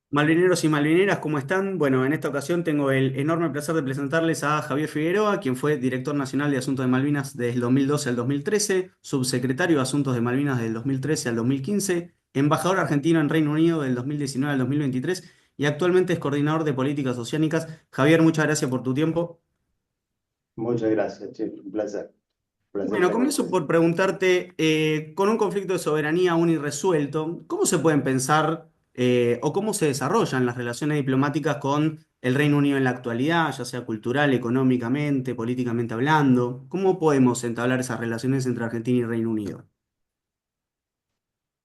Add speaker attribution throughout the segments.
Speaker 1: Malvineros y malvineras, ¿cómo están? Bueno, en esta ocasión tengo el enorme placer de presentarles a Javier Figueroa, quien fue director nacional de Asuntos de Malvinas desde el 2012 al 2013, subsecretario de Asuntos de Malvinas del 2013 al 2015, embajador argentino en Reino Unido del 2019 al 2023 y actualmente es coordinador de políticas oceánicas. Javier, muchas gracias por tu tiempo.
Speaker 2: Muchas gracias, che, un placer
Speaker 1: Bueno,
Speaker 2: estar con
Speaker 1: comienzo
Speaker 2: ustedes.
Speaker 1: por preguntarte, con un conflicto de soberanía aún irresuelto, ¿cómo se pueden pensar o cómo se desarrollan las relaciones diplomáticas con el Reino Unido en la actualidad, ya sea cultural, económicamente, políticamente hablando? ¿Cómo podemos entablar esas relaciones entre Argentina y Reino Unido?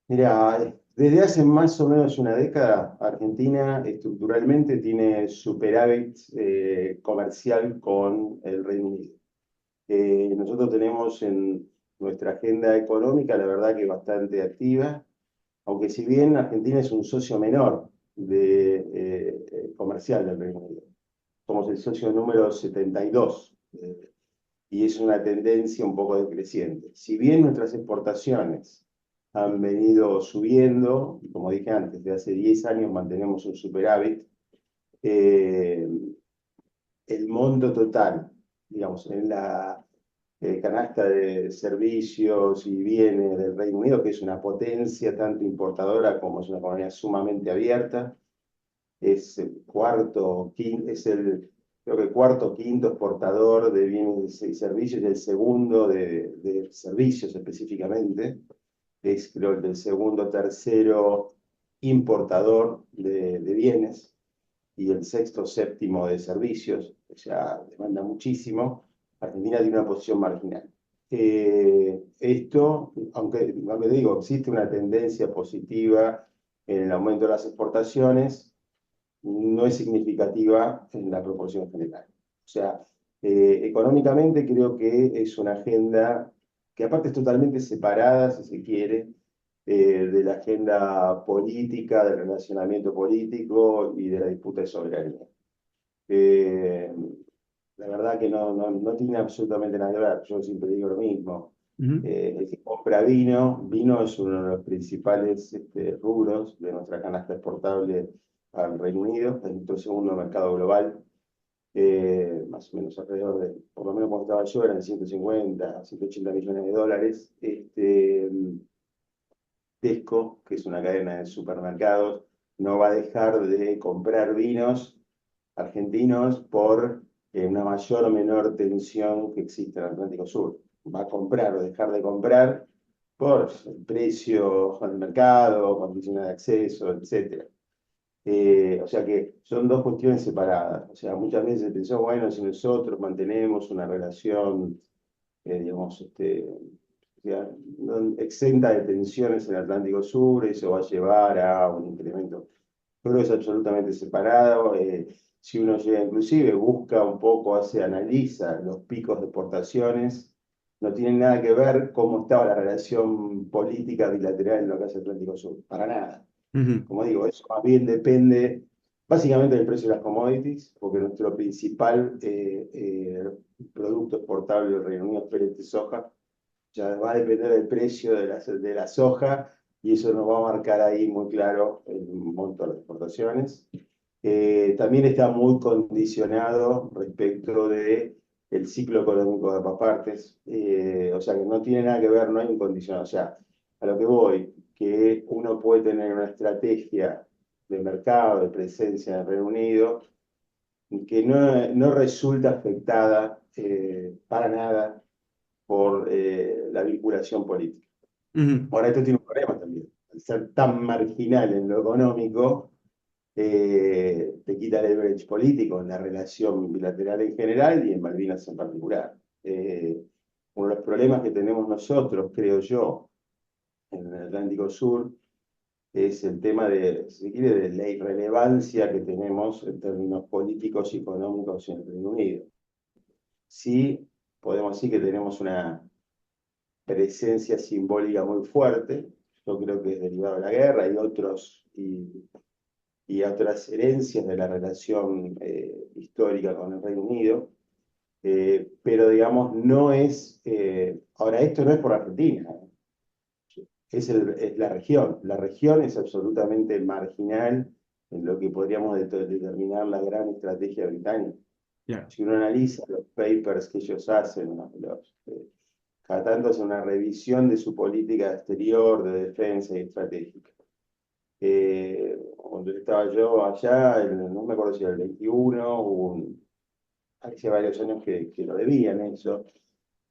Speaker 2: Mira, desde hace más o menos una década, Argentina estructuralmente tiene superávit comercial con el Reino Unido. Nosotros tenemos en nuestra agenda económica, la verdad que bastante activa, aunque si bien Argentina es un socio menor comercial del Reino Unido. Somos el socio número 72. Y es una tendencia un poco decreciente. Si bien nuestras exportaciones han venido subiendo, y como dije antes, de hace 10 años mantenemos un superávit, eh, el monto total, digamos, en la canasta de servicios y bienes del Reino Unido, que es una potencia tanto importadora como es una economía sumamente abierta, es el creo que cuarto, quinto exportador de bienes y servicios y el segundo de servicios específicamente. Es creo el segundo, tercero importador de bienes y el sexto, séptimo de servicios. O sea, demanda muchísimo. Argentina tiene una posición marginal. Esto, aunque digo, existe una tendencia positiva en el aumento de las exportaciones, no es significativa en la proporción general. O sea, económicamente creo que es una agenda que aparte es totalmente separada, si se quiere, de la agenda política, del relacionamiento político y de la disputa de soberanía. Eh, la verdad que no tiene absolutamente nada que ver. Yo siempre digo lo mismo.
Speaker 1: Ujú.
Speaker 2: El que compra vino es uno de los principales rubros de nuestra canasta exportable al Reino Unido, es nuestro segundo mercado global, más o menos alrededor de, por lo menos cuando estaba yo, eran 150, 180 millones de dólares. Tesco, que es una cadena de supermercados, no va a dejar de comprar vinos argentinos por una mayor o menor tensión que existe en el Atlántico Sur. Va a comprar o dejar de comprar por el precio del mercado, condiciones de acceso, etcétera. O sea que son dos cuestiones separadas. O sea, muchas veces se pensó, bueno, si nosotros mantenemos una relación, digamos, o sea, exenta de tensiones en el Atlántico Sur, eso va a llevar a un incremento. Creo que es absolutamente separado. Si uno llega, inclusive, busca un poco, analiza los picos de exportaciones, no tienen nada que ver cómo estaba la relación política bilateral en lo que hace Atlántico Sur. Para nada.
Speaker 1: Ujú.
Speaker 2: Como digo, eso más bien depende básicamente del precio de las commodities, porque nuestro principal producto exportable del Reino Unido es pellet de soja. Ya va a depender del precio de la soja y eso nos va a marcar ahí muy claro el monto de las exportaciones. También está muy condicionado respecto de el ciclo económico de ambas partes, o sea que no tiene nada que ver, no hay un condicionado, o sea, a lo que voy, que uno puede tener una estrategia de mercado, de presencia en el Reino Unido, que no resulta afectada para nada por la vinculación política.
Speaker 1: Ujú.
Speaker 2: Ahora, esto tiene un problema también. Al ser tan marginal en lo económico, te quita el leverage político en la relación bilateral en general y en Malvinas en particular. Uno de los problemas que tenemos nosotros, creo yo, en el Atlántico Sur, es el tema de, si se quiere, de la irrelevancia que tenemos en términos políticos y económicos en el Reino Unido. Sí, podemos decir que tenemos una presencia simbólica muy fuerte. Yo creo que es derivado de la guerra y otras herencias de la relación histórica con el Reino Unido. Pero digamos, no es, ahora esto no es por Argentina, es la región. La región es absolutamente marginal en lo que podríamos determinar la gran estrategia británica.
Speaker 1: claro.
Speaker 2: Si uno analiza los papers que ellos hacen, ¿no? Cada tanto hacen una revisión de su política exterior, de defensa y estratégica. Cuando estaba yo allá, no me acuerdo si era el 21, hace varios años que lo debían eso,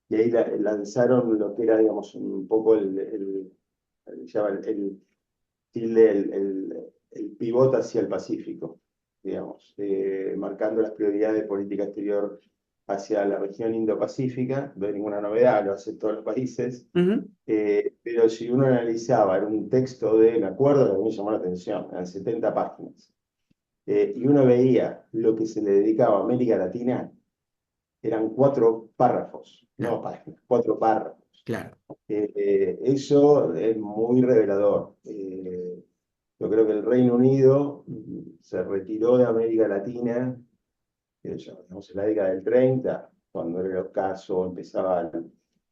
Speaker 2: y ahí lanzaron lo que era, digamos, un poco el pivot hacia el Pacífico, digamos, marcando las prioridades de política exterior hacia la región Indo-Pacífica. No hay ninguna novedad, lo hacen todos los países.
Speaker 1: Ujú,
Speaker 2: Pero si uno analizaba, era un texto me acuerdo que a mí me llamó la atención, eran 70 páginas, y uno veía lo que se le dedicaba a América Latina, eran 4 párrafos, no
Speaker 1: claro,
Speaker 2: páginas, 4 párrafos.
Speaker 1: claro.
Speaker 2: Eso es muy revelador. Yo creo que el Reino Unido se retiró de América Latina, digamos, en la década del 30, cuando era el ocaso, empezaba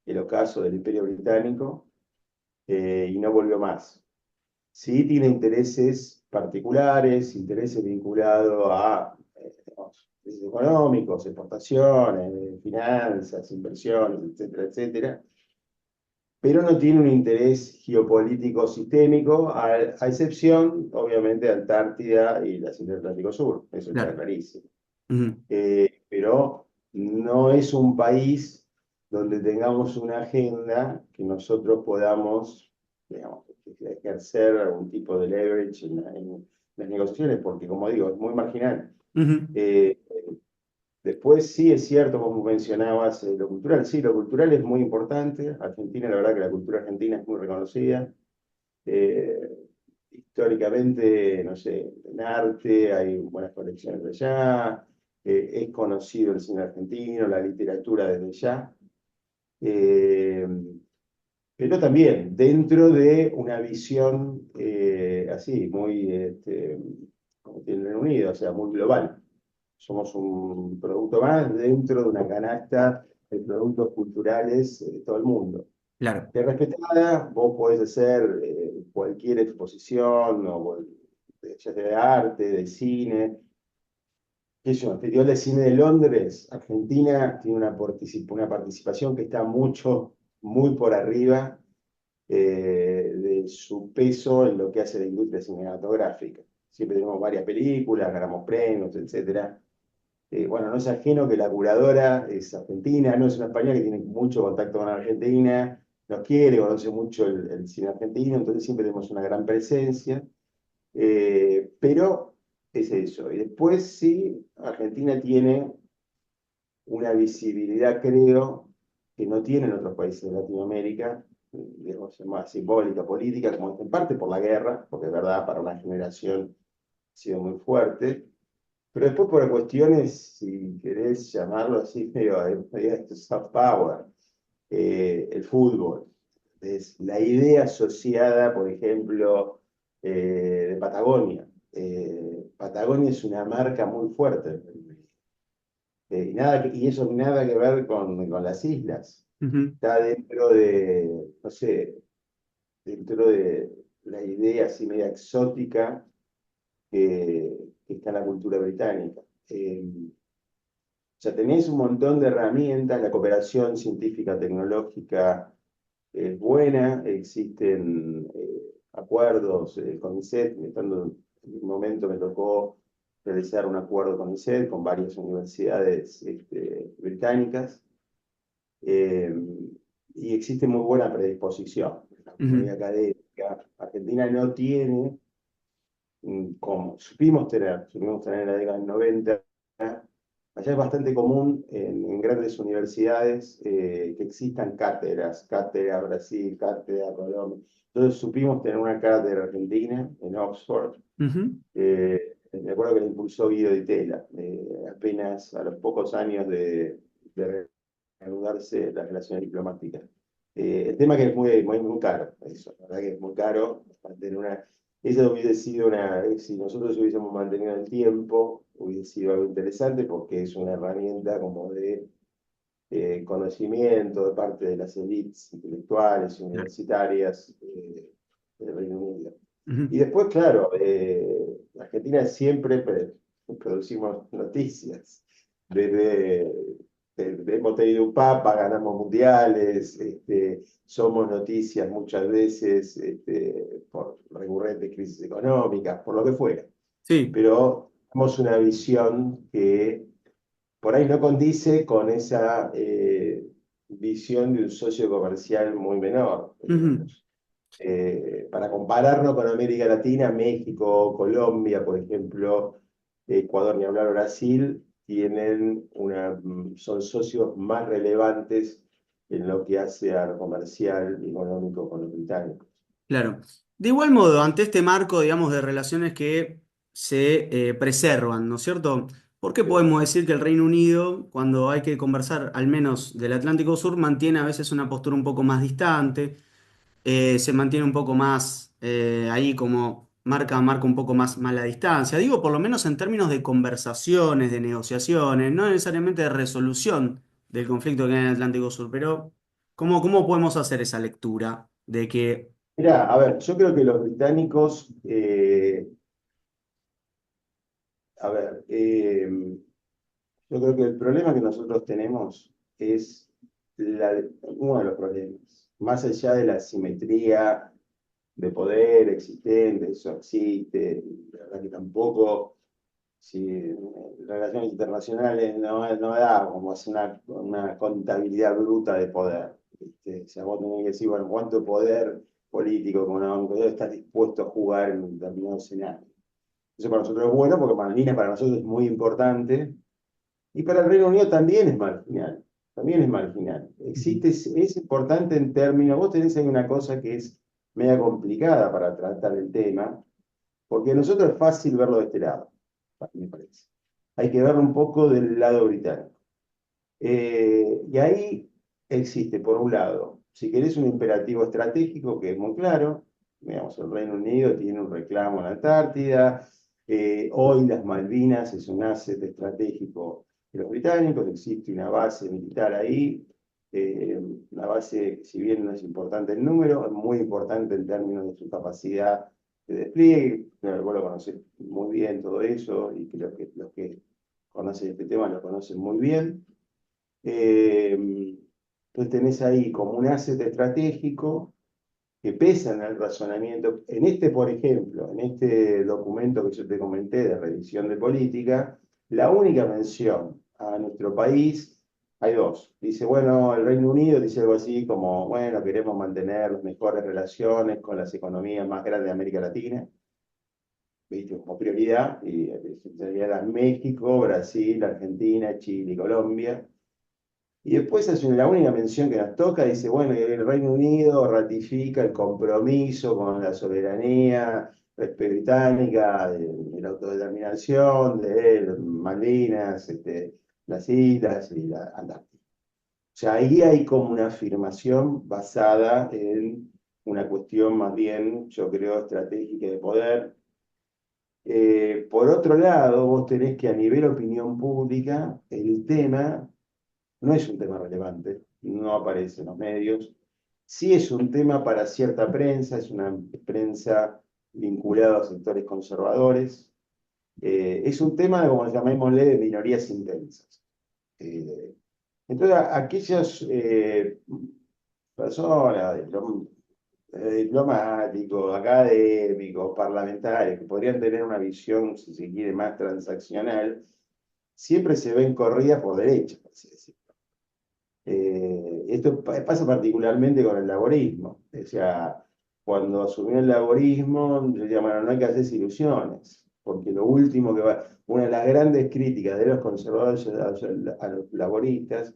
Speaker 2: el ocaso del Imperio Británico, y no volvió más. Sí tiene intereses particulares, intereses vinculados a digamos, intereses económicos, exportaciones, finanzas, inversiones, etcétera, etcétera, pero no tiene un interés geopolítico sistémico, a excepción, obviamente, de Antártida y las Islas del Atlántico Sur, eso está
Speaker 1: Claro.
Speaker 2: clarísimo.
Speaker 1: Ujú,
Speaker 2: Pero no es un país donde tengamos una agenda que nosotros podamos, digamos, ejercer algún tipo de leverage en las negociaciones, porque como digo, es muy marginal.
Speaker 1: ujú,
Speaker 2: Eh, Después sí es cierto, como mencionabas, lo cultural. Sí, lo cultural es muy importante. Argentina, la verdad que la cultura argentina es muy reconocida. Eh, Históricamente, no sé, en arte hay buenas colecciones de allá, es conocido el cine argentino, la literatura desde ya, eh, pero también dentro de una visión así, muy, como tiene el Reino Unido, o sea, muy global. Somos un producto más dentro de una canasta de productos culturales de todo el mundo.
Speaker 1: claro.
Speaker 2: Que respetada, vos podés hacer cualquier exposición, ya sea de arte, de cine. ¿Qué sé yo? El Festival de Cine de Londres, Argentina tiene una participación que está muy por arriba de su peso en lo que hace la industria cinematográfica. Siempre tenemos varias películas, ganamos premios, etcétera. Bueno, no es ajeno que la curadora es argentina, no es una española que tiene mucho contacto con Argentina, nos quiere, conoce mucho el cine argentino, entonces siempre tenemos una gran presencia, pero es eso. Y después sí, Argentina tiene una visibilidad, creo, que no tienen otros países de Latinoamérica, digamos, más simbólica, política, como en parte por la guerra, porque es verdad, para una generación ha sido muy fuerte, pero después por cuestiones, si querés llamarlo así, medio esto soft power, el fútbol, es la idea asociada, por ejemplo, de Patagonia. Patagonia es una marca muy fuerte, y eso nada que ver con las islas.
Speaker 1: Ujú,
Speaker 2: Está dentro de, no sé, dentro de la idea así media exótica que está en la cultura británica. O sea, tenés un montón de herramientas, la cooperación científica tecnológica es buena, existen acuerdos con ISET, estando en un momento me tocó realizar un acuerdo con ISET, con varias universidades británicas, eh, y existe muy buena predisposición en la comunidad
Speaker 1: ujú,
Speaker 2: académica. Argentina no tiene, como supimos tener en la década del 90. Allá es bastante común en grandes universidades que existan cátedras, cátedra Brasil, cátedra Colombia. Entonces supimos tener una cátedra argentina en Oxford.
Speaker 1: ujú,
Speaker 2: Me acuerdo que la impulsó Guido Di Tella, apenas a los pocos años de reanudarse las relaciones diplomáticas. El tema que es muy caro, eso, la verdad que es muy caro mantener eso hubiese sido si nosotros hubiésemos mantenido el tiempo, hubiese sido algo interesante porque es una herramienta como de conocimiento de parte de las élites intelectuales y
Speaker 1: claro.
Speaker 2: universitarias del Reino Unido.
Speaker 1: Ujú.
Speaker 2: Y después, claro, Argentina siempre producimos noticias. Desde, hemos tenido un papa, ganamos mundiales, somos noticias muchas veces por recurrentes crisis económicas, por lo que fuera.
Speaker 1: Sí.
Speaker 2: Pero tenemos una visión que por ahí no condice con esa visión de un socio comercial muy menor,
Speaker 1: Ujú.
Speaker 2: digamos. Para compararnos con América Latina, México, Colombia, por ejemplo, Ecuador, ni hablar Brasil, son socios más relevantes en lo que hace a lo comercial y económico con los británicos.
Speaker 1: Claro. De igual modo, ante este marco, digamos, de relaciones que se preservan, ¿no es cierto? ¿Por qué
Speaker 2: Sí.
Speaker 1: podemos decir que el Reino Unido, cuando hay que conversar, al menos del Atlántico Sur, mantiene a veces una postura un poco más distante, se mantiene un poco más ahí como marca un poco más la distancia? Digo, por lo menos en términos de conversaciones, de negociaciones, no necesariamente de resolución del conflicto que hay en el Atlántico Sur, pero ¿cómo podemos hacer esa lectura de que...
Speaker 2: Mirá, a ver, yo creo que los británicos, a ver, yo creo que el problema que nosotros tenemos es uno de los problemas, más allá de la asimetría de poder existente, eso existe, la verdad que tampoco, si relaciones internacionales no da como hacer una contabilidad bruta de poder. ¿Viste? O sea, vos tenés que decir, bueno, cuánto poder político, económico, estás dispuesto a jugar en un determinado escenario. Eso para nosotros es bueno porque Malvinas para nosotros es muy importante y para el Reino Unido también es marginal, también es marginal. Es importante en términos, vos tenés ahí una cosa que es media complicada para tratar el tema, porque a nosotros es fácil verlo de este lado, me parece. Hay que verlo un poco del lado británico. Y ahí existe, por un lado, si querés, un imperativo estratégico que es muy claro. Digamos, el Reino Unido tiene un reclamo en la Antártida. Hoy las Malvinas es un asset estratégico de los británicos. Existe una base militar ahí. Una base, si bien no es importante el número, es muy importante en términos de su capacidad de despliegue. Bueno, vos lo conocés muy bien todo eso y creo que los que conocen este tema lo conocen muy bien. Entonces tenés ahí como un asset estratégico que pesa en el razonamiento. En este, por ejemplo, en este documento que yo te comenté de revisión de política, la única mención a nuestro país, hay dos. Dice, bueno, el Reino Unido dice algo así como, bueno, queremos mantener las mejores relaciones con las economías más grandes de América Latina, ¿viste? Como prioridad, y sería México, Brasil, Argentina, Chile y Colombia. Y después hace la única mención que nos toca, dice, bueno, el Reino Unido ratifica el compromiso con la soberanía británica, de la autodeterminación, de Malvinas, las islas y la Antártida. O sea, ahí hay como una afirmación basada en una cuestión más bien, yo creo, estratégica de poder. Por otro lado, vos tenés que a nivel opinión pública, el tema no es un tema relevante, no aparece en los medios. Sí es un tema para cierta prensa, es una prensa vinculada a sectores conservadores. Es un tema, como llamémosle, de minorías intensas. Eh, entonces, aquellas personas, diplomáticos, académicos, parlamentarios, que podrían tener una visión, si se quiere, más transaccional, siempre se ven corridas por derecha, por así decirlo. Esto pasa particularmente con el laborismo. O sea, cuando asumió el laborismo, decía, bueno, no hay que hacer ilusiones, porque lo último que va, una de las grandes críticas de los conservadores a los laboristas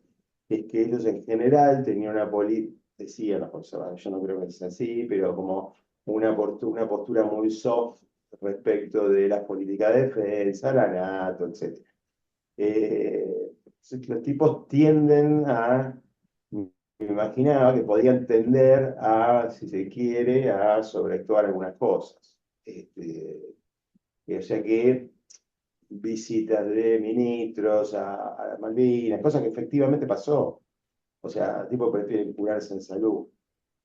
Speaker 2: es que ellos en general tenían una política, decían los conservadores, yo no creo que sea así, pero como una postura muy soft respecto de las políticas de defensa, la NATO, etc. Los tipos tienden a, me imaginaba que podían tender a, si se quiere, a sobreactuar algunas cosas. O sea que visitas de ministros a Malvinas, cosa que efectivamente pasó. O sea, el tipo prefiere curarse en salud.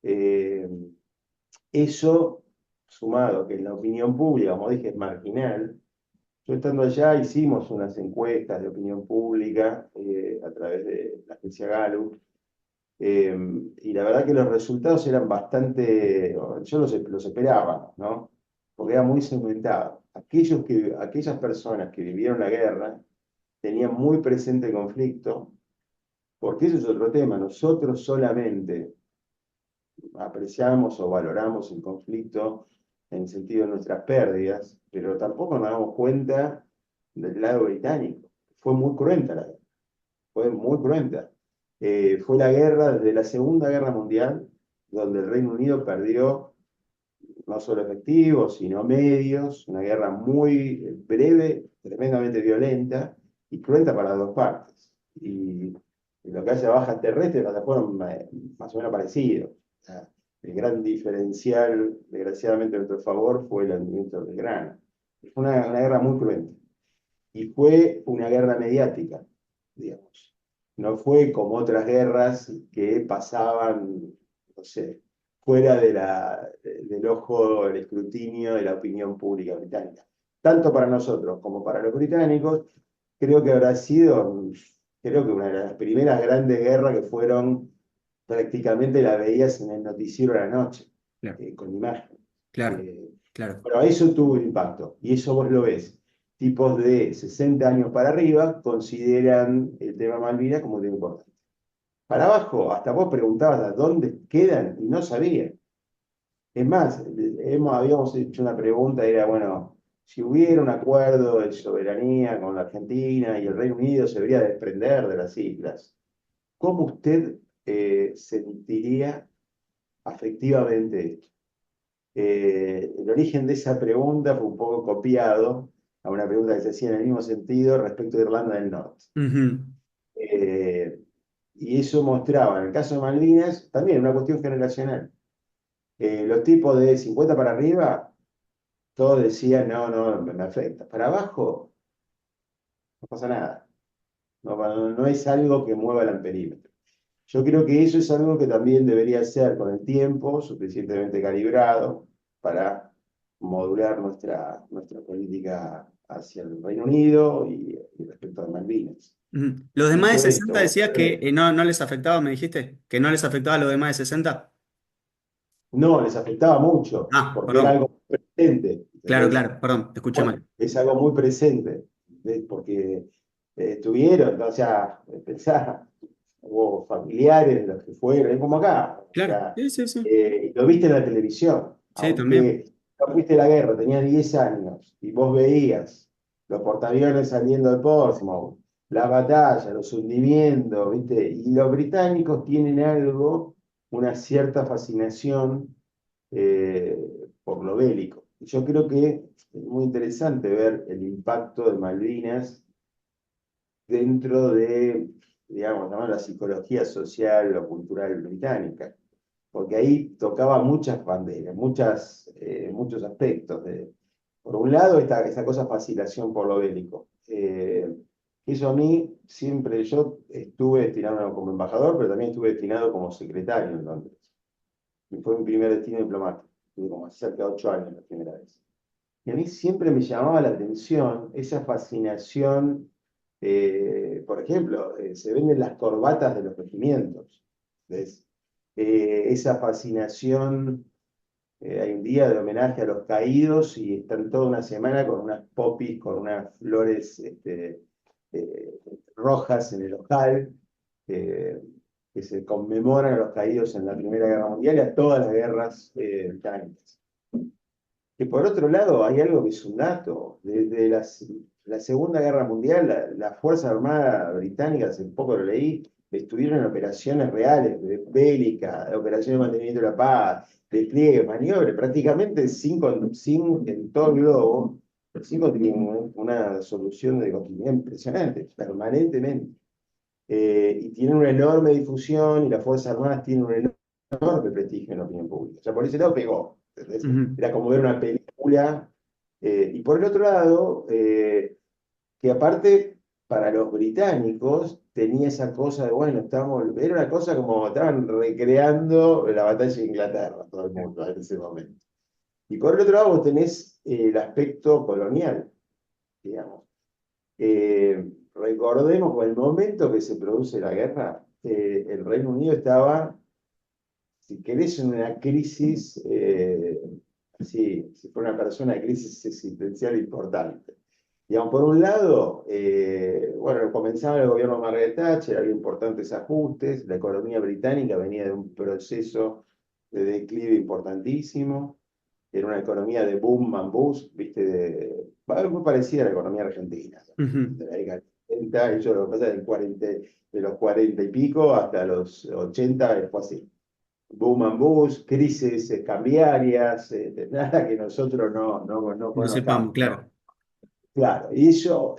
Speaker 2: Eh, Eso sumado que en la opinión pública, como dije, es marginal. Yo estando allá hicimos unas encuestas de opinión pública a través de la agencia Gallup, y la verdad que los resultados eran bastante, yo los esperaba, ¿no? Porque era muy segmentado. Aquellas personas que vivieron la guerra tenían muy presente el conflicto, porque eso es otro tema. Nosotros solamente apreciamos o valoramos el conflicto en el sentido de nuestras pérdidas, pero tampoco nos damos cuenta del lado británico. Fue muy cruenta la guerra, fue muy cruenta. Fue la guerra desde la Segunda Guerra Mundial, donde el Reino Unido perdió no solo efectivos, sino medios, una guerra muy breve, tremendamente violenta y cruenta para las dos partes. Y lo que haya bajas terrestres fueron más o menos parecidos. O sea, el gran diferencial, desgraciadamente, a nuestro favor fue el hundimiento del grano. Fue una guerra muy cruenta. Y fue una guerra mediática, digamos. No fue como otras guerras que pasaban, no sé, fuera del ojo, el escrutinio de la opinión pública británica. Tanto para nosotros como para los británicos, creo que habrá sido, creo que una de las primeras grandes guerras que fueron, prácticamente la veías en el noticiero de la noche,
Speaker 1: Claro,
Speaker 2: con imágenes.
Speaker 1: claro,
Speaker 2: Eh,
Speaker 1: claro.
Speaker 2: pero eso tuvo un impacto, y eso vos lo ves. Tipos de 60 años para arriba consideran el tema Malvinas como un tema importante. Para abajo, hasta vos preguntabas a dónde quedan y no sabían. Es más, habíamos hecho una pregunta, era, bueno, si hubiera un acuerdo de soberanía con la Argentina y el Reino Unido se debería desprender de las islas, ¿cómo usted sentiría afectivamente esto? El origen de esa pregunta fue un poco copiado a una pregunta que se hacía en el mismo sentido respecto de Irlanda del Norte.
Speaker 1: Ujú.
Speaker 2: Eh, y eso mostraba, en el caso de Malvinas, también una cuestión generacional. Los tipos de 50 para arriba, todos decían, no, no, me afecta. Para abajo, no pasa nada. No, no es algo que mueva el amperímetro. Yo creo que eso es algo que también debería ser con el tiempo suficientemente calibrado para modular nuestra política hacia el Reino Unido y respecto a Malvinas.
Speaker 1: Ujú. Los de más de
Speaker 2: Dicho
Speaker 1: 60
Speaker 2: esto,
Speaker 1: decías que no, no les afectaba, me dijiste, que no les afectaba a los de más de 60.
Speaker 2: no, les afectaba mucho,
Speaker 1: Ah,
Speaker 2: porque era
Speaker 1: perdón.
Speaker 2: algo presente,
Speaker 1: Claro,
Speaker 2: ¿entendés?
Speaker 1: claro, perdón, te escuché
Speaker 2: Bueno,
Speaker 1: mal.
Speaker 2: es algo muy presente, ¿entendés? Porque tuvieron, o sea, pensá, hubo familiares de los que fueron, es como acá, o
Speaker 1: Claro,
Speaker 2: sea,
Speaker 1: sí, sí, sí.
Speaker 2: lo viste en la televisión,
Speaker 1: Sí, también.
Speaker 2: aunque no fuiste a la guerra, tenías 10 años y vos veías los portaaviones saliendo de Portsmouth, la batalla, los hundimientos, ¿viste? Y los británicos tienen algo, una cierta fascinación eh, por lo bélico. Y yo creo que es muy interesante ver el impacto de Malvinas dentro de, digamos, ¿no?, la psicología social o cultural británica, porque ahí tocaba muchas banderas, muchos aspectos. Por un lado, esta cosa fascinación por lo bélico. Eso a mí siempre, yo estuve destinado como embajador, pero también estuve destinado como secretario en Londres. Y fue mi primer destino diplomático. Tuve como cerca de 8 años la primera vez. Y a mí siempre me llamaba la atención esa fascinación. Por ejemplo, se venden las corbatas de los regimientos. ¿Ves? Esa fascinación. Hay un día de homenaje a los caídos y están toda una semana con unas popis, con unas flores eh, rojas en el ojal, eh, que se conmemoran a los caídos en la Primera Guerra Mundial y a todas las guerras británicas. Que por otro lado hay algo que es un dato. Desde la Segunda Guerra Mundial, la Fuerza Armada Británica, hace poco lo leí, estuvieron en operaciones reales, bélicas, operaciones de mantenimiento de la paz, despliegue, maniobras, prácticamente en todo el globo, los cinco tienen una solución de continuidad impresionante, permanentemente. Y tienen una enorme difusión y las Fuerzas Armadas tienen un enorme prestigio en la opinión pública. O sea, por ese lado pegó. ¿Entendés?
Speaker 1: Ujú.
Speaker 2: Era como ver una película. Y por el otro lado, que aparte para los británicos tenía esa cosa de, bueno, era una cosa como estaban recreando la batalla de Inglaterra, todo el mundo en ese momento. Y por el otro lado vos tenés el aspecto colonial, digamos. Recordemos que en el momento que se produce la guerra, el Reino Unido estaba, si querés, en una crisis, así, si fuera una persona, una crisis existencial importante. Digamos, por un lado, bueno, comenzaba el gobierno de Margaret Thatcher, había importantes ajustes, la economía británica venía de un proceso de declive importantísimo, era una economía de boom and bust, viste, muy parecida a la economía argentina,
Speaker 1: Ujú.
Speaker 2: de la década de 70, ellos lo que pasa es del 40, de los 40 y pico hasta los 80 fue así. Boom and bust, crisis cambiarias, nada que nosotros no
Speaker 1: No sepamos,
Speaker 2: conozcamos, ¿no?
Speaker 1: claro.
Speaker 2: Claro, y eso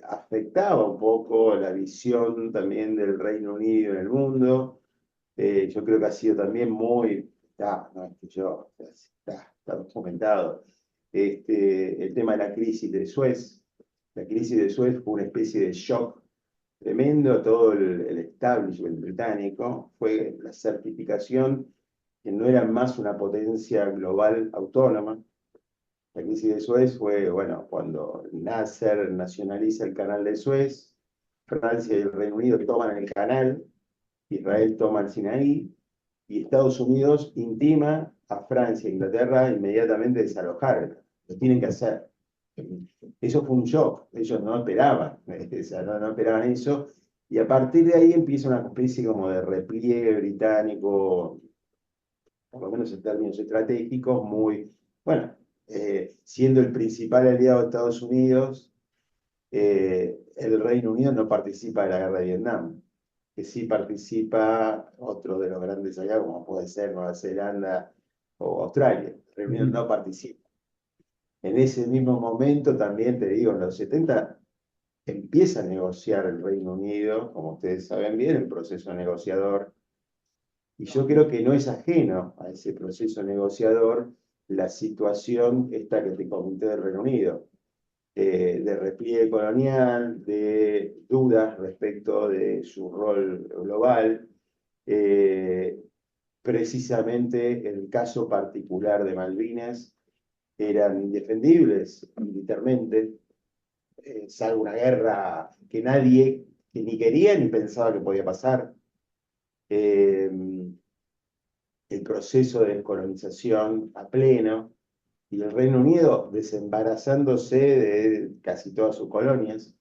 Speaker 2: afectaba un poco la visión también del Reino Unido en el mundo. Yo creo que ha sido también muy, no es que yo, está documentado, el tema de la crisis de Suez. La crisis de Suez fue una especie de shock tremendo a todo el establishment británico. Fue la certificación que no era más una potencia global autónoma. La crisis de Suez fue, bueno, cuando Nasser nacionaliza el canal de Suez, Francia y el Reino Unido que toman el canal, Israel toma el Sinaí, y Estados Unidos intima a Francia e Inglaterra inmediatamente desalojar. Lo tienen que hacer. Eso fue un shock, ellos no esperaban, o sea, no esperaban eso, y a partir de ahí empieza una especie como de repliegue británico, por lo menos en términos estratégicos, muy, bueno, siendo el principal aliado de Estados Unidos, el Reino Unido no participa de la guerra de Vietnam, que sí participa otro de los grandes aliados, como puede ser Nueva Zelanda o Australia. El Reino Unido
Speaker 1: Ujú.
Speaker 2: no participa. En ese mismo momento también, te digo, en los 70 empieza a negociar el Reino Unido, como ustedes saben bien, el proceso negociador. Y yo creo que no es ajeno a ese proceso negociador la situación esta que te comenté del Reino Unido, de repliegue colonial, de dudas respecto de su rol global. Eh, Precisamente en el caso particular de Malvinas, eran indefendibles militarmente, salvo una guerra que nadie, que ni quería ni pensaba que podía pasar. Eh, el proceso de descolonización a pleno, y el Reino Unido desembarazándose de casi todas sus colonias.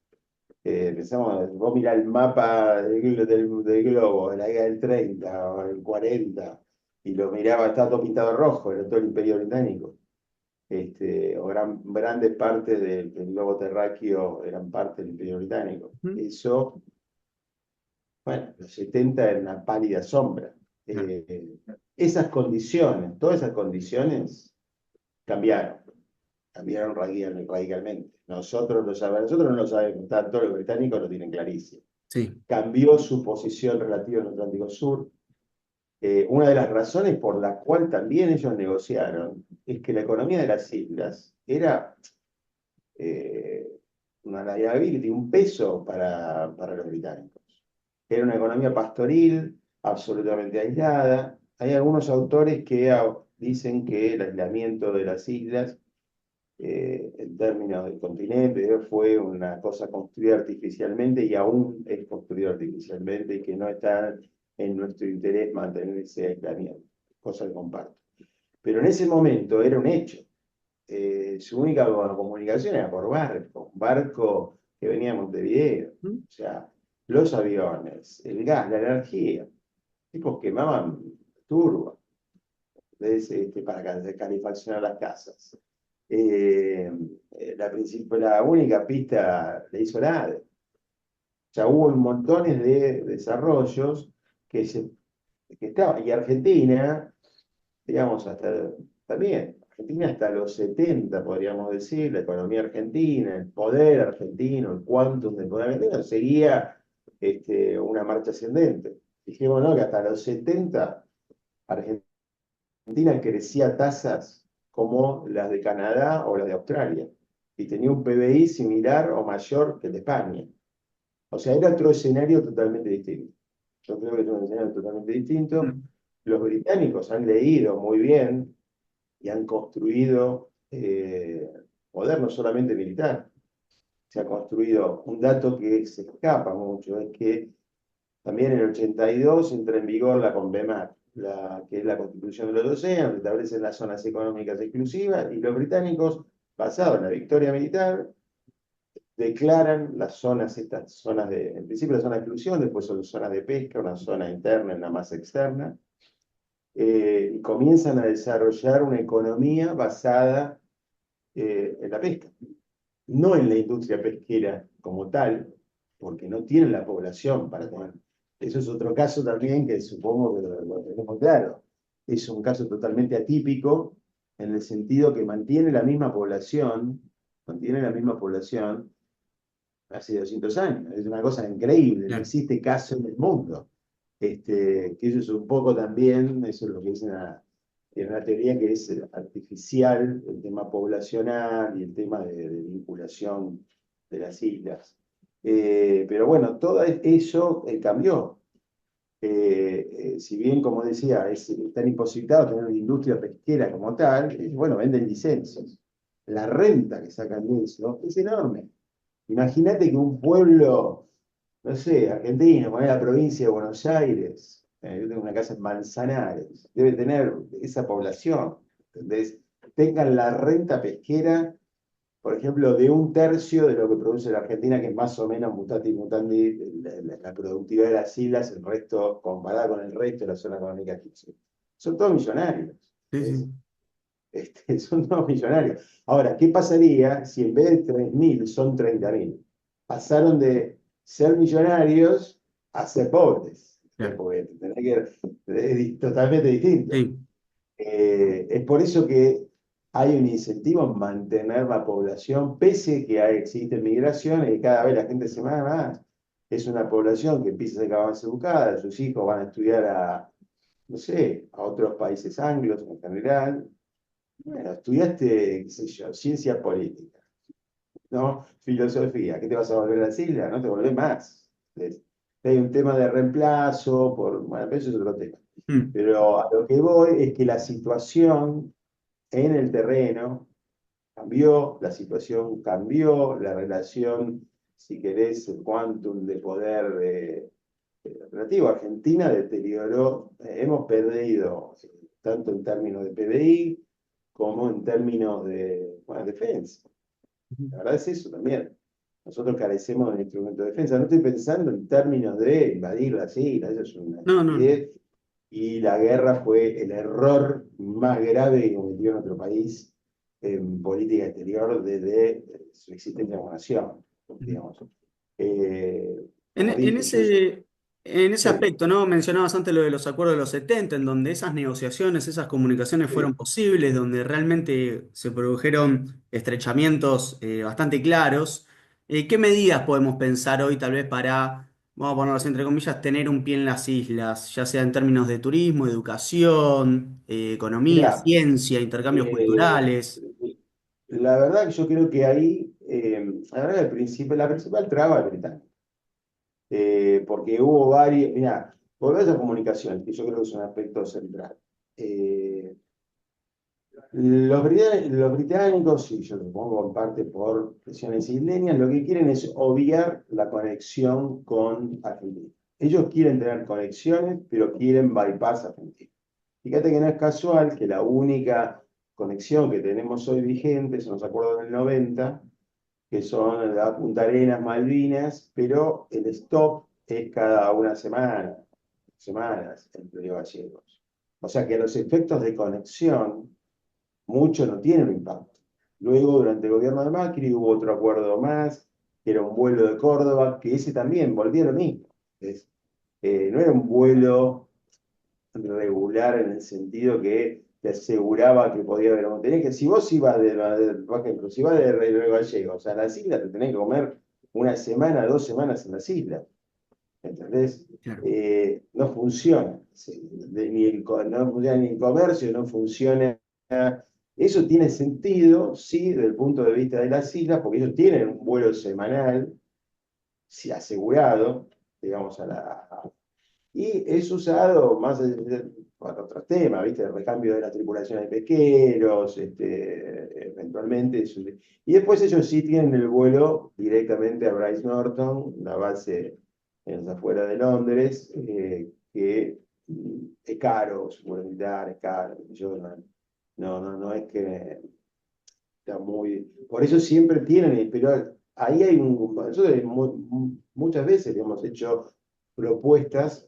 Speaker 2: Pensamos, vos mirá el mapa del globo de la década del 30 o del 40, y lo miraba, estaba todo pintado rojo, era todo el Imperio Británico. O grandes partes del globo terráqueo eran parte del Imperio Británico.
Speaker 1: Ujú.
Speaker 2: Eso, bueno, los 70 era una pálida sombra.
Speaker 1: Claro.
Speaker 2: Esas condiciones, todas esas condiciones cambiaron, cambiaron radicalmente. Nosotros no lo sabemos tanto, los británicos lo tienen clarísimo.
Speaker 1: Sí.
Speaker 2: Cambió su posición relativa al Atlántico Sur. Una de las razones por la cual también ellos negociaron es que la economía de las islas era eh, una liability, un peso para los británicos. Era una economía pastoril, absolutamente aislada. Hay algunos autores que dicen que el aislamiento de las islas, en términos del continente, fue una cosa construida artificialmente y aún es construida artificialmente y que no está en nuestro interés mantener ese aislamiento, cosa que comparto. Pero en ese momento era un hecho. Su única comunicación era por barco, un barco que venía de Montevideo.
Speaker 1: Ujú.
Speaker 2: O sea, los aviones, el gas, la energía, tipos quemaban turba para calefaccionar las casas. Eh, la única pista la hizo la ADE. O sea, hubo montones de desarrollos que estaban, y Argentina, digamos, también, Argentina hasta los 70 podríamos decir, la economía argentina, el poder argentino, el quantum del poder argentino, seguía una marcha ascendente. Dijimos, ¿no?, que hasta los 70 Argentina crecía a tasas como las de Canadá o las de Australia, y tenía un PBI similar o mayor que el de España. O sea, era otro escenario totalmente distinto. Yo creo que es un escenario totalmente distinto.
Speaker 1: Ujú.
Speaker 2: Los británicos han leído muy bien y han construido poder no solamente militar, se ha construido un dato que se escapa mucho, es que también en el 82 entra en vigor la CONVEMAR, que es la Constitución de los Océanos, que establece las zonas económicas exclusivas, y los británicos, basado en la victoria militar, declaran las zonas, estas zonas en principio la zona de exclusión, después son zonas de pesca, una zona interna y una más externa, y comienzan a desarrollar una economía basada en la pesca, no en la industria pesquera como tal, porque no tienen la población para tener. Eso es otro caso también que supongo que lo tenemos claro. Es un caso totalmente atípico en el sentido que mantiene la misma población hace 200 años. Es una cosa increíble, no
Speaker 1: Claro.
Speaker 2: existe caso en el mundo. Que eso es un poco también, eso es lo que es en una teoría que es artificial, el tema poblacional y el tema de vinculación de las islas. Pero bueno, todo eso cambió. Si bien, como decía, están imposibilitados tener una industria pesquera como tal, bueno, venden licencias. La renta que sacan de eso es enorme. Imagínate que un pueblo, no sé, argentino, como es la provincia de Buenos Aires, yo tengo una casa en Manzanares, debe tener esa población, ¿entendés? Tengan la renta pesquera, por ejemplo, de un tercio de lo que produce la Argentina, que es más o menos mutati mutandi, la productividad de las islas, el resto, comparada con el resto de la zona económica egipcia. Son todos millonarios.
Speaker 1: Sí,
Speaker 2: ¿Ves?
Speaker 1: sí.
Speaker 2: Son todos millonarios. Ahora, ¿qué pasaría si en vez de 3.000 son 30.000? Pasaron de ser millonarios a ser pobres.
Speaker 1: Claro.
Speaker 2: Porque es totalmente distinto.
Speaker 1: Sí.
Speaker 2: Es por eso que hay un incentivo en mantener la población, pese que existen migraciones y cada vez la gente se va más. Es una población que empieza a ser cada vez más educada, sus hijos van a estudiar no sé, a otros países anglos en general. Bueno, estudiaste, qué sé yo, ciencia política, ¿no? Filosofía. ¿Qué te vas a volver a las islas? No te volvés más. Hay un tema de reemplazo, bueno, pero eso es otro tema.
Speaker 1: Mm.
Speaker 2: Pero a lo que voy es que la situación en el terreno cambió, la situación cambió, la relación, si querés, el quantum de poder relativo a Argentina deterioró, hemos perdido tanto en términos de PBI como en términos de, bueno, defensa. La verdad es eso también. Nosotros carecemos de un instrumento de defensa. No estoy pensando en términos de invadir las islas, eso es una
Speaker 1: No, no, no.
Speaker 2: estupidez. Y la guerra fue el error más grave que cometió nuestro país en política exterior desde su existencia como nación, digamos.
Speaker 1: En,
Speaker 2: Como
Speaker 1: en
Speaker 2: dije,
Speaker 1: ese
Speaker 2: sí,
Speaker 1: aspecto, ¿no? Mencionabas antes lo de los acuerdos de los 70, en donde esas negociaciones, esas comunicaciones fueron
Speaker 2: sí,
Speaker 1: posibles, donde realmente se produjeron estrechamientos bastante claros. ¿Qué medidas podemos pensar hoy, tal vez, para, vamos a ponerlo así entre comillas, tener un pie en las islas, ya sea en términos de turismo, educación, economía,
Speaker 2: mirá,
Speaker 1: ciencia, intercambios
Speaker 2: eh,
Speaker 1: culturales?
Speaker 2: la verdad que yo creo que ahí, la verdad, la principal traba es Británica. Porque hubo varios, mira, volver a comunicación, que yo creo que es un aspecto central. Eh, los británicos, y yo lo pongo en parte por presiones isleñas, lo que quieren es obviar la conexión con Argentina. Ellos quieren tener conexiones, pero quieren bypass Argentina. Fíjate que no es casual que la única conexión que tenemos hoy vigente son los acuerdos del 90, que son la Punta Arenas, Malvinas, pero el stop es cada una semana, semanas entre Río Gallegos. O sea que los efectos de conexión mucho no tienen impacto. Luego, durante el gobierno de Macri, hubo otro acuerdo más, que era un vuelo de Córdoba, que ese también volvía a lo mismo. Es, no era un vuelo regular en el sentido que te aseguraba que podía haber. Si vos ibas por ejemplo, si vas de Río Gallegos a las islas, te tenés que comer una semana, 2 semanas en las islas. ¿Entendés?
Speaker 1: Claro.
Speaker 2: No funciona. No funciona ni el comercio, no funciona. Eso tiene sentido, sí, desde el punto de vista de las islas, porque ellos tienen un vuelo semanal, sí, asegurado, digamos, y es usado más, para otros temas, ¿viste? El recambio de las tripulaciones de pesqueros, eventualmente. Y después ellos sí tienen el vuelo directamente a Bryce Norton, la base en las afueras de Londres, que es caro, su vuelo militar es caro. Yo no es que está muy. Por eso siempre tienen, pero ahí hay nosotros muchas veces le hemos hecho propuestas.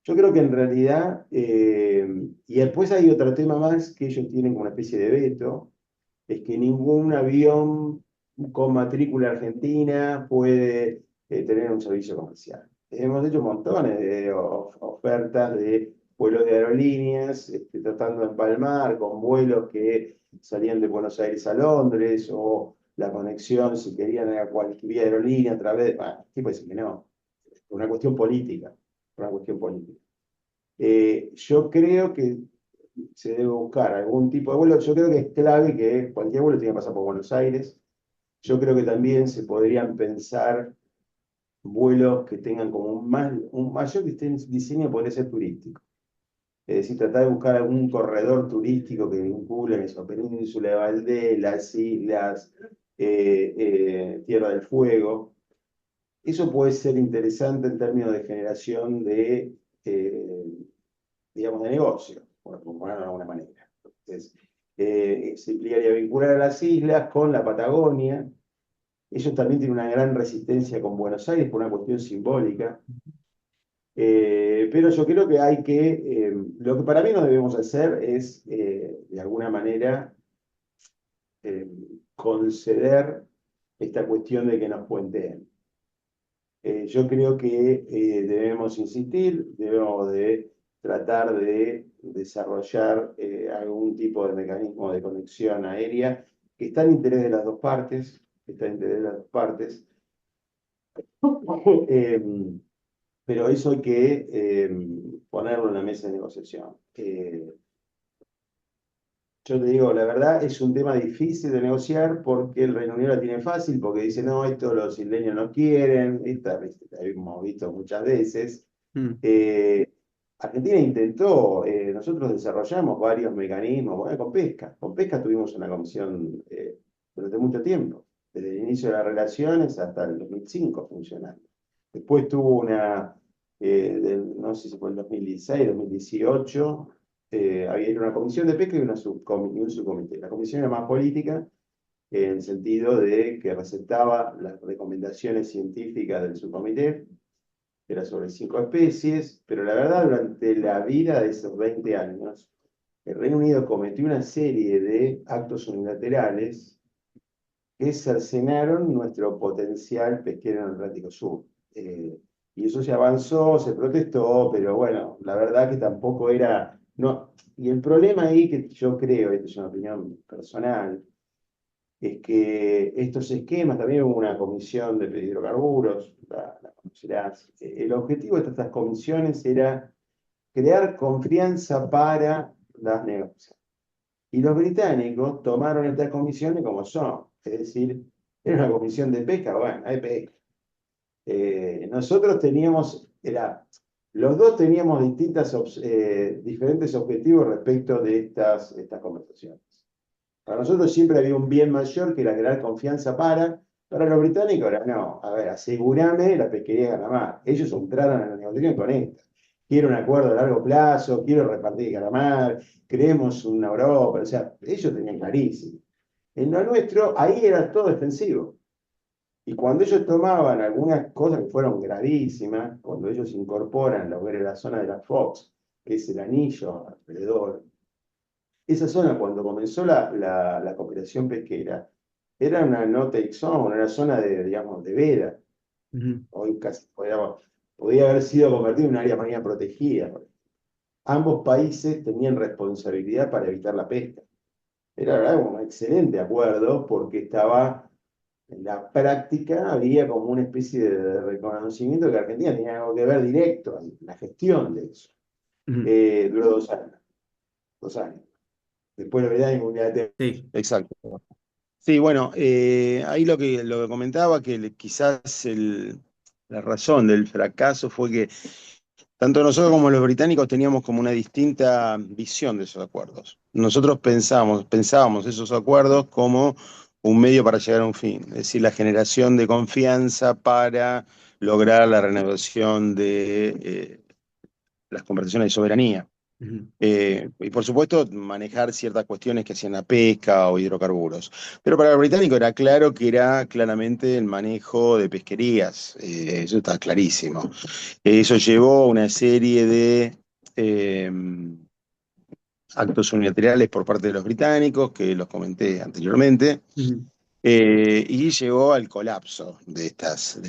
Speaker 2: Yo creo que en realidad, y después hay otro tema más que ellos tienen como una especie de veto, es que ningún avión con matrícula argentina puede tener un servicio comercial. Hemos hecho montones de ofertas de vuelos de aerolíneas, tratando de empalmar con vuelos que salían de Buenos Aires a Londres, o la conexión, si querían, a cualquier aerolínea a través de. Bueno, tipo dice que no, una cuestión política, una cuestión política. Yo creo que se debe buscar algún tipo de vuelo. Yo creo que es clave que cualquier vuelo tiene que pasar por Buenos Aires. Yo creo que también se podrían pensar vuelos que tengan como un mayor diseño, podría ser turístico. Es decir, tratar de buscar algún corredor turístico que vincule esa península de Valdés, las islas, Tierra del Fuego. Eso puede ser interesante en términos de generación eh, digamos, de negocio, por ponerlo de alguna manera. Entonces, se implicaría vincular a las islas con la Patagonia. Ellos también tienen una gran resistencia con Buenos Aires por una cuestión simbólica. Pero yo creo que lo que para mí no debemos hacer es, de alguna manera, eh, conceder esta cuestión de que nos puenteen. Yo creo que debemos insistir, debemos de tratar de desarrollar algún tipo de mecanismo de conexión aérea que está en interés de las dos partes, que está en interés de las dos partes. Eh, pero eso hay que ponerlo en la mesa de negociación. Yo te digo, la verdad es un tema difícil de negociar porque el Reino Unido la tiene fácil, porque dice, no, esto los isleños no quieren, la hemos visto muchas veces.
Speaker 1: Mm.
Speaker 2: Eh, Argentina intentó, nosotros desarrollamos varios mecanismos, bueno, con pesca tuvimos una comisión durante mucho tiempo, desde el inicio de las relaciones hasta el 2005 funcionando. Después tuvo no sé si fue el 2016, 2018, había una comisión de pesca y un subcomité. La comisión era más política, en el sentido de que receptaba las recomendaciones científicas del subcomité, era sobre 5 especies, pero la verdad, durante la vida de esos 20 años, el Reino Unido cometió una serie de actos unilaterales que cercenaron nuestro potencial pesquero en el Atlántico Sur. Y eso se avanzó, se protestó, pero bueno, la verdad que tampoco era. No, y el problema ahí que yo creo, esta es una opinión personal, es que estos esquemas, también hubo una comisión de hidrocarburos, la conocerás. El objetivo de estas comisiones era crear confianza para las negociaciones. Y los británicos tomaron estas comisiones como son, es decir, era una comisión de pesca, bueno, hay pesca. Nosotros los dos teníamos diferentes objetivos respecto de estas conversaciones. Para nosotros siempre había un bien mayor que era crear confianza para los británicos era, no, a ver, asegúrame la pesquería de calamar. Ellos entraron en la negociación con esto. Quiero un acuerdo a largo plazo, quiero repartir calamar, creemos una Europa, o sea, ellos tenían clarísimo. En lo nuestro, ahí era todo defensivo. Y cuando ellos tomaban algunas cosas que fueron gravísimas, cuando ellos incorporan lo que era la zona de la Fox, que es el anillo alrededor, esa zona, cuando comenzó la cooperación pesquera, era una no-take zone, una zona digamos, de veda.
Speaker 1: Ujú.
Speaker 2: Hoy casi podía haber sido convertido en un área marina protegida. Ambos países tenían responsabilidad para evitar la pesca. Era la verdad un excelente acuerdo porque en la práctica, había como una especie de reconocimiento que Argentina tenía algo que ver directo en la gestión de eso.
Speaker 1: Ujú.
Speaker 2: Duró 2 años, 2 años. Después lo verá en Mundial de.
Speaker 1: Sí.
Speaker 2: Exacto. Sí, bueno, ahí lo que comentaba, que quizás la razón del fracaso fue que Tanto nosotros como los británicos teníamos como una distinta visión de esos acuerdos. Nosotros pensábamos esos acuerdos como un medio para llegar a un fin, es decir, la generación de confianza para lograr la renovación de las conversaciones de soberanía.
Speaker 1: Ujú,
Speaker 2: Y por supuesto, manejar ciertas cuestiones que hacían la pesca o hidrocarburos. Pero para el británico era claro que era claramente el manejo de pesquerías, eso está clarísimo. Eso llevó a una serie de eh, actos unilaterales por parte de los británicos, que los comenté anteriormente,
Speaker 1: ujú,
Speaker 2: y llegó al colapso de estas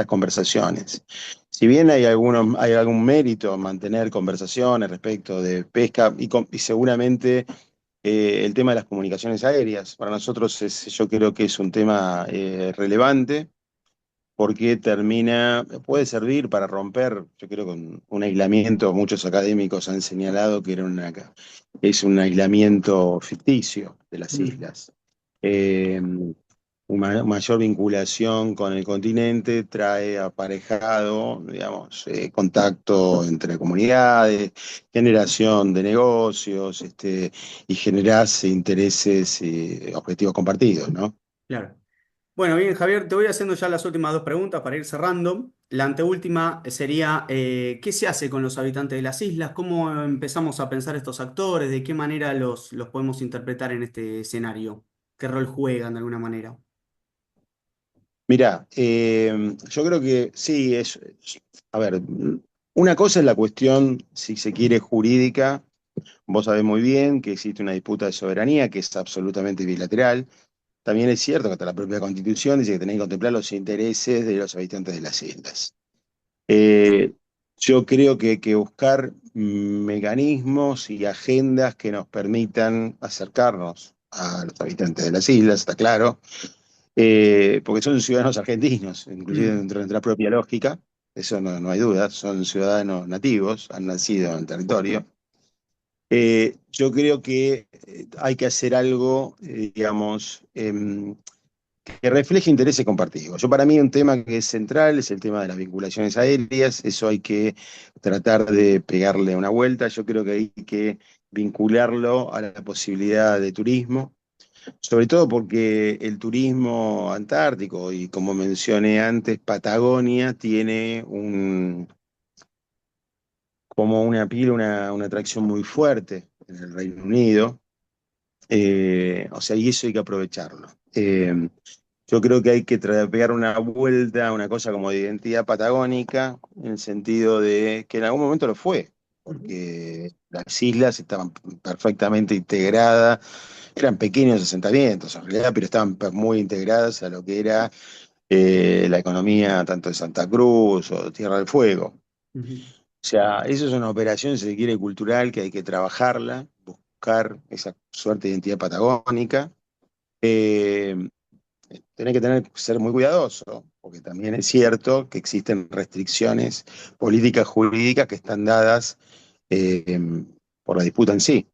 Speaker 2: conversaciones. Si bien hay algún mérito en mantener conversaciones respecto de pesca y seguramente el tema de las comunicaciones aéreas, para nosotros yo creo que es un tema relevante porque puede servir para romper, yo creo, con un aislamiento. Muchos académicos han señalado que es un aislamiento ficticio de las
Speaker 1: ujú.
Speaker 2: islas. Una mayor vinculación con el continente trae aparejado, digamos, contacto entre comunidades, generación de negocios, y generarse intereses y objetivos compartidos, ¿no?
Speaker 1: Claro. Bueno, bien, Javier, te voy haciendo ya las últimas dos preguntas para ir cerrando. La anteúltima sería, ¿qué se hace con los habitantes de las islas? ¿Cómo empezamos a pensar estos actores? ¿De qué manera los podemos interpretar en este escenario? ¿Qué rol juegan de alguna manera?
Speaker 2: Mirá, yo creo que sí, a ver, una cosa es la cuestión, si se quiere, jurídica. Vos sabés muy bien que existe una disputa de soberanía que es absolutamente bilateral. También es cierto que hasta la propia Constitución dice que tenés que contemplar los intereses de los habitantes de las islas. Eh, yo creo que hay que buscar mecanismos y agendas que nos permitan acercarnos a los habitantes de las islas, está claro, porque son ciudadanos argentinos, inclusive
Speaker 1: Mm,
Speaker 2: dentro de nuestra propia lógica, eso no hay duda, son ciudadanos nativos, han nacido en el territorio. Yo creo que hay que hacer algo, digamos, que refleje intereses compartidos. Para mí un tema que es central es el tema de las vinculaciones aéreas, eso hay que tratar de pegarle una vuelta, yo creo que hay que vincularlo a la posibilidad de turismo, sobre todo porque el turismo antártico y como mencioné antes, Patagonia tiene como una pila, una atracción muy fuerte en el Reino Unido. O sea, y eso hay que aprovecharlo. Yo creo que hay que pegar una vuelta a una cosa como de identidad patagónica, en el sentido de que en algún momento lo fue,
Speaker 1: ujú,
Speaker 2: porque las islas estaban perfectamente integradas, eran pequeños asentamientos en realidad, pero estaban muy integradas a lo que era la economía tanto de Santa Cruz o Tierra del Fuego.
Speaker 1: ujú,
Speaker 2: O sea, eso es una operación, si se quiere, cultural que hay que trabajarla, buscar esa suerte de identidad patagónica. Eh, Tenés que ser muy cuidadoso, porque también es cierto que existen restricciones políticas jurídicas que están dadas eh, por la disputa en sí.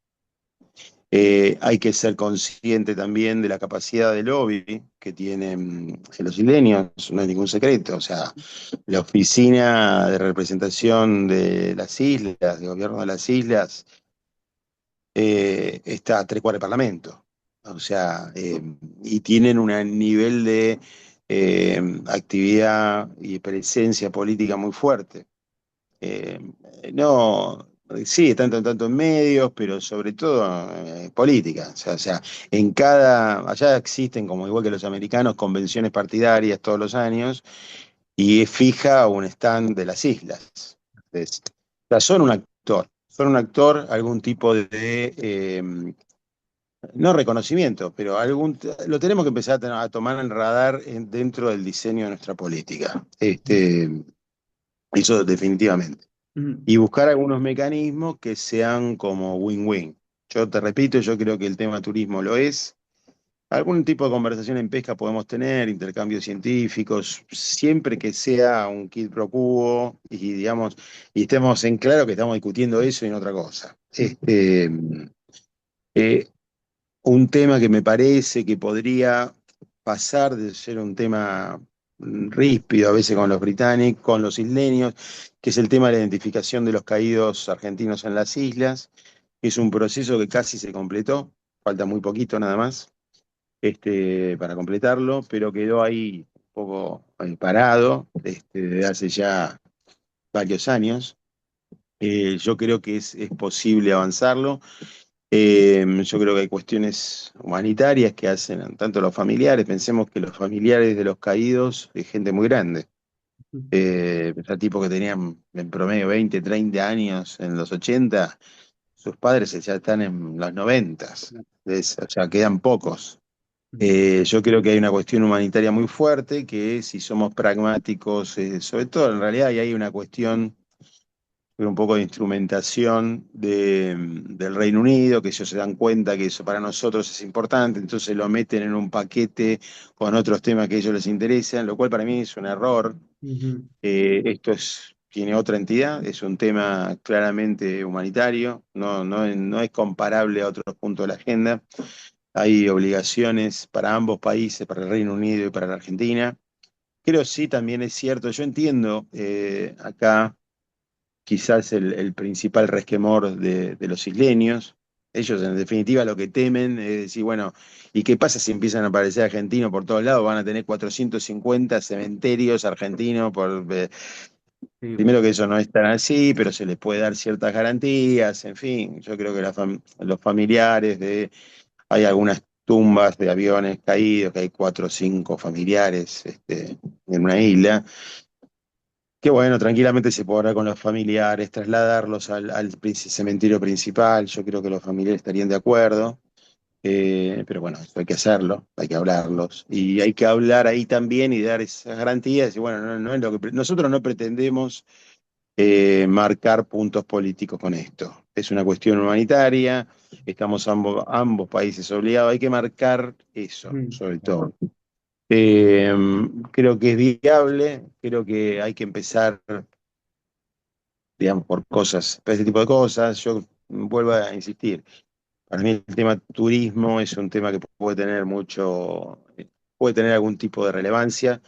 Speaker 2: Hay que ser consciente también de la capacidad de lobby que tienen los isleños, no es ningún secreto. O sea, la oficina de representación de las islas, de gobierno de las islas, está a 3/4 del Parlamento. O sea, y tienen un nivel de actividad y presencia política muy fuerte. Eh, no, sí, están tanto en medios, pero sobre todo política. Allá existen, como igual que los americanos, convenciones partidarias todos los años y es fija un stand de las islas. Entonces, o sea, son un actor, algún tipo de no reconocimiento, pero lo tenemos que empezar a tomar en radar dentro del diseño de nuestra política. Eso definitivamente.
Speaker 1: ujú.
Speaker 2: Y buscar algunos mecanismos que sean como win-win. Yo te repito, yo creo que el tema turismo lo es. Algún tipo de conversación en pesca podemos tener, intercambios científicos, siempre que sea un quid pro quo y digamos, y estemos en claro que estamos discutiendo eso y no otra cosa. Eh, un tema que me parece que podría pasar de ser un tema ríspido a veces con los británicos, con los isleños, que es el tema de la identificación de los caídos argentinos en las islas. Es un proceso que casi se completó, falta muy poquito nada más para completarlo, pero quedó ahí un poco parado desde hace ya varios años. Yo creo que es posible avanzarlo. Yo creo que hay cuestiones humanitarias que hacen tanto los familiares, pensemos que los familiares de los caídos es gente muy grande, tipos que tenían en promedio 20, 30 años en los 80, sus padres ya están en los 90, o sea, quedan pocos. Yo creo que hay una cuestión humanitaria muy fuerte, que si somos pragmáticos, sobre todo en realidad y hay una cuestión un poco de instrumentación del Reino Unido, que ellos se dan cuenta que eso para nosotros es importante, entonces lo meten en un paquete con otros temas que a ellos les interesan, lo cual para mí es un error.
Speaker 1: Ujú,
Speaker 2: Tiene otra entidad, es un tema claramente humanitario, no es comparable a otros puntos de la agenda. Hay obligaciones para ambos países, para el Reino Unido y para la Argentina. Creo sí, también es cierto, yo entiendo acá quizás el principal resquemor de los isleños. Ellos, en definitiva, lo que temen es decir, bueno, ¿y qué pasa si empiezan a aparecer argentinos por todos lados? Van a tener 450 cementerios argentinos
Speaker 1: sí,
Speaker 2: primero que eso no es tan así, pero se les puede dar ciertas garantías, en fin. Yo creo que los familiares hay algunas tumbas de aviones caídos, que hay 4 o 5 familiares en una isla. Que bueno, tranquilamente se podrá con los familiares, trasladarlos al cementerio principal. Yo creo que los familiares estarían de acuerdo. Pero bueno, eso hay que hacerlo, hay que hablarlos. Y hay que hablar ahí también y dar esas garantías. Y bueno, no es lo que nosotros no pretendemos marcar puntos políticos con esto. Es una cuestión humanitaria, estamos ambos países obligados, hay que marcar eso,
Speaker 1: ujú,
Speaker 2: sobre todo. Eh, Creo que es viable, creo que hay que empezar digamos, por cosas, por ese tipo de cosas. Yo vuelvo a insistir, para mí el tema turismo es un tema que puede tener algún tipo de relevancia,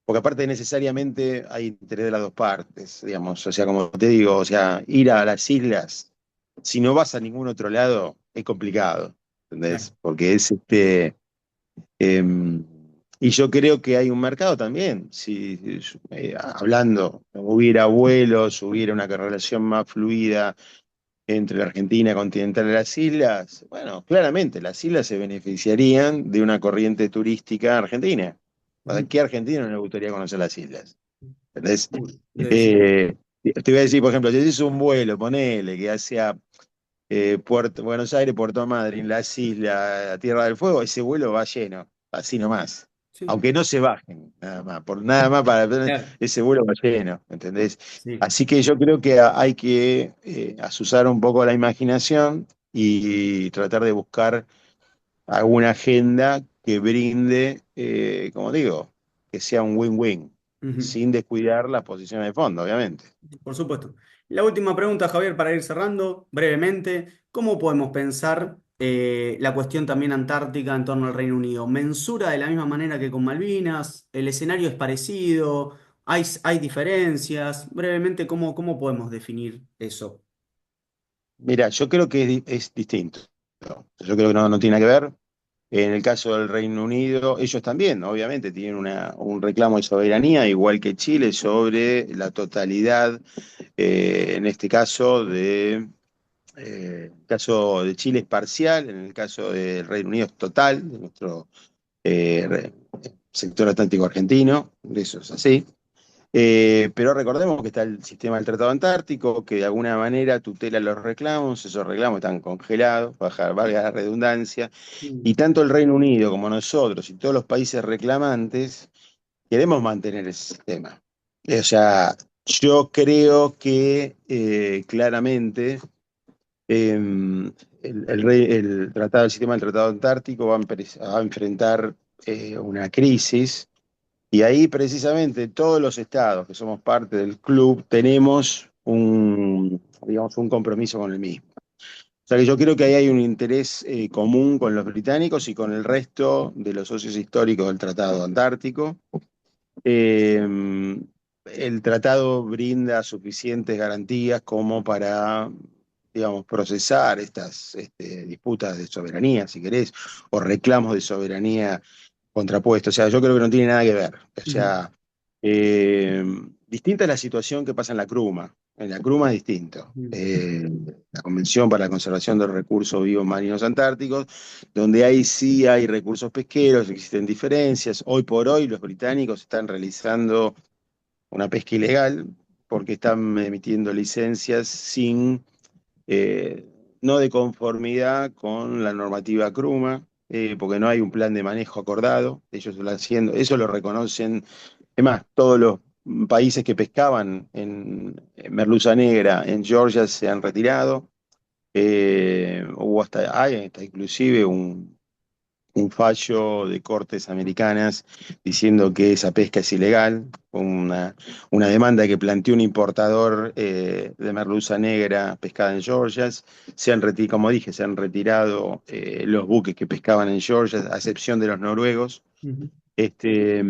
Speaker 2: porque aparte necesariamente hay interés de las dos partes, digamos, o sea, como te digo, o sea, ir a las islas, si no vas a ningún otro lado, es complicado,
Speaker 1: claro.
Speaker 2: ¿entendés? Porque Em, y yo creo que hay un mercado también. Si hablando, hubiera vuelos, hubiera una relación más fluida entre la Argentina continental y las islas, bueno, claramente las islas se beneficiarían de una corriente turística argentina. ¿A
Speaker 1: Ujú.
Speaker 2: qué argentino no le gustaría conocer las islas? ¿Entendés?
Speaker 1: Sí.
Speaker 2: Eh, Te voy a decir, por ejemplo, si haces un vuelo, ponele, que hacia Buenos Aires, Puerto Madryn, las islas, Tierra del Fuego, ese vuelo va lleno, así nomás.
Speaker 1: Sí,
Speaker 2: Aunque no se bajen, nada más para
Speaker 1: claro,
Speaker 2: ese vuelo va lleno, ¿entendés?
Speaker 1: sí.
Speaker 2: Así que yo creo que hay que asusar un poco la imaginación y tratar de buscar alguna agenda que brinde, como digo, que sea un win-win,
Speaker 1: Ujú.
Speaker 2: sin descuidar las posiciones de fondo, obviamente.
Speaker 1: Por supuesto. La última pregunta, Javier, para ir cerrando brevemente. ¿Cómo podemos pensar la cuestión también antártica en torno al Reino Unido? ¿Mensura de la misma manera que con Malvinas? ¿El escenario es parecido? ¿Hay diferencias? Brevemente, ¿cómo podemos definir eso?
Speaker 2: Mira, yo creo que es distinto. Yo creo que no tiene nada que ver. En el caso del Reino Unido, ellos también, obviamente, tienen un reclamo de soberanía, igual que Chile, sobre la totalidad, en este caso el caso de Chile es parcial, en el caso del Reino Unido es total, de nuestro eh, sector atlántico argentino, eso es así. Pero recordemos que está el sistema del Tratado Antártico, que de alguna manera tutela los reclamos, esos reclamos están congelados, valga la redundancia,
Speaker 1: Mm,
Speaker 2: y tanto el Reino Unido como nosotros y todos los países reclamantes queremos mantener ese sistema. O sea, yo creo que claramente el sistema del Tratado Antártico va a enfrentar una crisis y ahí precisamente todos los estados que somos parte del club tenemos digamos, un compromiso con el mismo. O sea que yo creo que ahí hay un interés común con los británicos y con el resto de los socios históricos del Tratado Antártico.
Speaker 3: Eh, el tratado brinda suficientes garantías como para, digamos, procesar estas disputas de soberanía, si querés, o reclamos de soberanía contrapuestos. O sea, yo creo que no tiene nada que ver. O
Speaker 1: Ujú,
Speaker 3: sea, distinta es la situación que pasa en la CRUMA. En la CRUMA es distinto.
Speaker 1: ujú,
Speaker 3: La Convención para la Conservación de Recursos Vivos Marinos Antárticos, donde ahí sí hay recursos pesqueros, existen diferencias. Hoy por hoy los británicos están realizando una pesca ilegal porque están emitiendo licencias sin, eh, no de conformidad con la normativa CRUMA, porque no hay un plan de manejo acordado. Ellos lo haciendo, eso lo reconocen. Es más, todos los países que pescaban en merluza negra en Georgia se han retirado. Hubo hay hasta inclusive un fallo de cortes americanas diciendo que esa pesca es ilegal, una demanda que planteó un importador de merluza negra pescada en Georgia. Como dije, se han retirado los buques que pescaban en Georgia, a excepción de los noruegos.
Speaker 1: ujú.
Speaker 3: Este,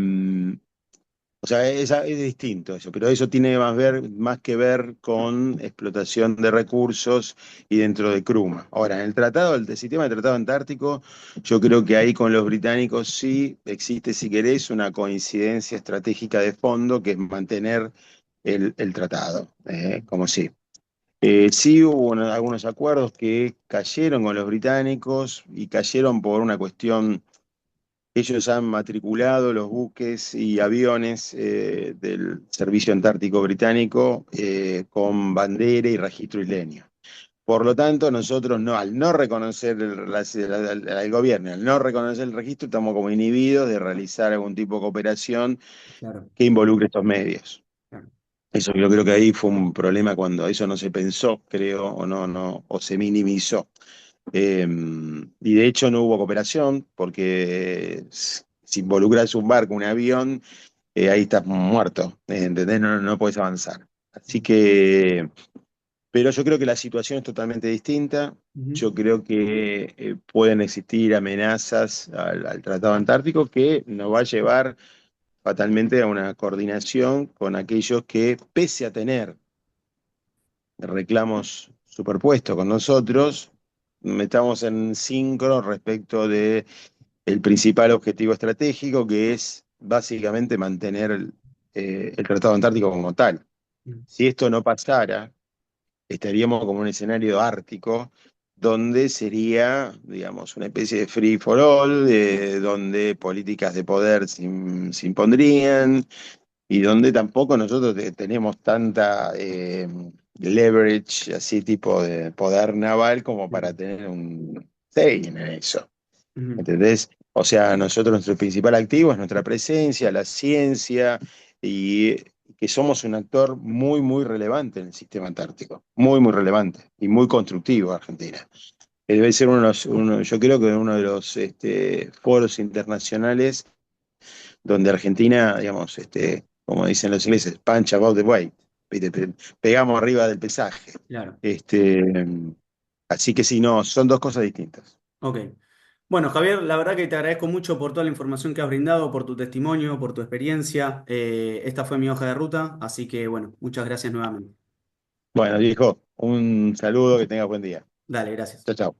Speaker 3: o sea, es distinto eso, pero eso tiene más que ver con explotación de recursos y dentro de CRUMA. Ahora, en el sistema de tratado antártico, yo creo que ahí con los británicos sí existe, si querés, una coincidencia estratégica de fondo, que es mantener el tratado, como sí. Sí hubo algunos acuerdos que cayeron con los británicos y cayeron por una cuestión. Ellos han matriculado los buques y aviones del Servicio Antártico Británico con bandera y registro isleño. Por lo tanto, nosotros al no reconocer el gobierno, al no reconocer el registro, estamos como inhibidos de realizar algún tipo de cooperación
Speaker 1: Claro,
Speaker 3: que involucre estos medios.
Speaker 1: claro.
Speaker 3: Eso yo creo que ahí fue un problema cuando eso no se pensó, creo, o no, o se minimizó. Y de hecho no hubo cooperación porque si involucras un barco, un avión, ahí estás muerto, ¿entendés? No puedes avanzar. Así que, pero yo creo que la situación es totalmente distinta.
Speaker 1: Ujú,
Speaker 3: Yo creo que pueden existir amenazas al Tratado Antártico que nos va a llevar fatalmente a una coordinación con aquellos que, pese a tener reclamos superpuestos con nosotros, estamos en síncrono respecto de el principal objetivo estratégico, que es básicamente mantener el Tratado Antártico como tal.
Speaker 1: ujú,
Speaker 3: Si esto no pasara, estaríamos como un escenario ártico donde sería, digamos, una especie de free for all, donde políticas de poder se impondrían y donde tampoco nosotros tenemos tanta leverage, así tipo de poder naval, como para
Speaker 1: ujú,
Speaker 3: tener un say en eso.
Speaker 1: ujú,
Speaker 3: ¿Entendés? O sea, nosotros nuestro principal activo es nuestra presencia, la ciencia, y que somos un actor muy, muy relevante en el sistema antártico, muy, muy relevante y muy constructivo Argentina. Debe ser yo creo que uno de los foros internacionales donde Argentina, digamos, como dicen los ingleses, punch above the weight, ¿viste? Pegamos arriba del pesaje.
Speaker 1: claro.
Speaker 3: Este, así que sí, no, son dos cosas distintas.
Speaker 1: Ok. Bueno, Javier, la verdad que te agradezco mucho por toda la información que has brindado, por tu testimonio, por tu experiencia. Esta fue mi hoja de ruta, así que bueno, muchas gracias nuevamente.
Speaker 3: Bueno, viejo, un saludo, que tenga buen día.
Speaker 1: Dale, gracias.
Speaker 3: Chao, chao.